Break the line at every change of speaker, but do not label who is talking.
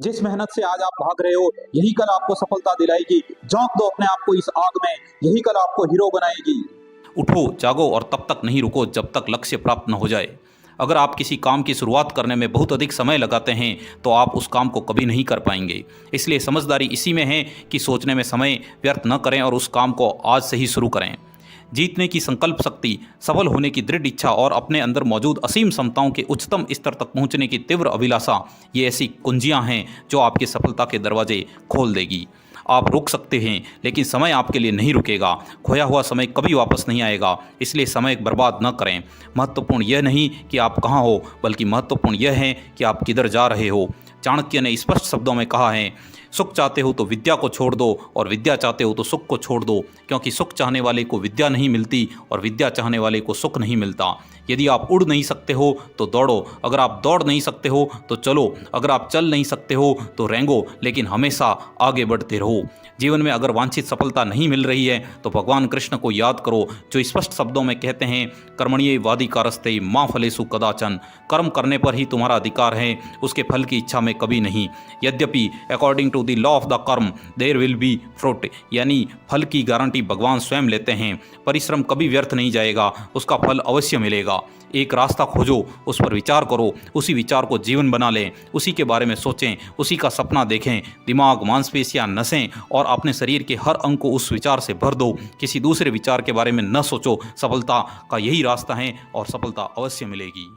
जिस मेहनत से आज आप भाग रहे हो यही कल आपको सफलता दिलाएगी। झोंक दो अपने आप को इस आग में, यही कल आपको हीरो बनाएगी।
उठो, जागो और तब तक नहीं रुको जब तक लक्ष्य प्राप्त न हो जाए। अगर आप किसी काम की शुरुआत करने में बहुत अधिक समय लगाते हैं तो आप उस काम को कभी नहीं कर पाएंगे। इसलिए समझदारी इसी में है कि सोचने में समय व्यर्थ न करें और उस काम को आज से ही शुरू करें। जीतने की संकल्प शक्ति, सफल होने की दृढ़ इच्छा और अपने अंदर मौजूद असीम क्षमताओं के उच्चतम स्तर तक पहुंचने की तीव्र अभिलाषा, ये ऐसी कुंजियां हैं जो आपकी सफलता के दरवाजे खोल देगी। आप रुक सकते हैं लेकिन समय आपके लिए नहीं रुकेगा। खोया हुआ समय कभी वापस नहीं आएगा, इसलिए समय बर्बाद न करें। महत्वपूर्ण यह नहीं कि आप कहाँ हो, बल्कि महत्वपूर्ण यह है कि आप किधर जा रहे हो। चाणक्य ने स्पष्ट शब्दों में कहा है, सुख चाहते हो तो विद्या को छोड़ दो और विद्या चाहते हो तो सुख को छोड़ दो, क्योंकि सुख चाहने वाले को विद्या नहीं मिलती और विद्या चाहने वाले को सुख नहीं मिलता। यदि आप उड़ नहीं सकते हो तो दौड़ो, अगर आप दौड़ नहीं सकते हो तो चलो, अगर आप चल नहीं सकते हो तो रेंगो, लेकिन हमेशा आगे बढ़ते रहो। जीवन में अगर वांछित सफलता नहीं मिल रही है तो भगवान कृष्ण को याद करो, जो स्पष्ट शब्दों में कहते हैं, कर्मण्येवाधिकारस्ते मा फलेषु कदाचन। कर्म करने पर ही तुम्हारा अधिकार है, उसके फल की इच्छा में कभी नहीं। यद्यपि according to the law of the karma there will be fruit, यानी फल की गारंटी भगवान स्वयं लेते हैं। परिश्रम कभी व्यर्थ नहीं जाएगा, उसका फल अवश्य मिलेगा। एक रास्ता खोजो, उस पर विचार करो, उसी विचार को जीवन बना लें, उसी के बारे में सोचें, उसी का सपना देखें। दिमाग, मांसपेशियां, नसें और अपने शरीर के हर अंग को उस विचार से भर दो। किसी दूसरे विचार के बारे में न सोचो। सफलता का यही रास्ता है और सफलता अवश्य मिलेगी।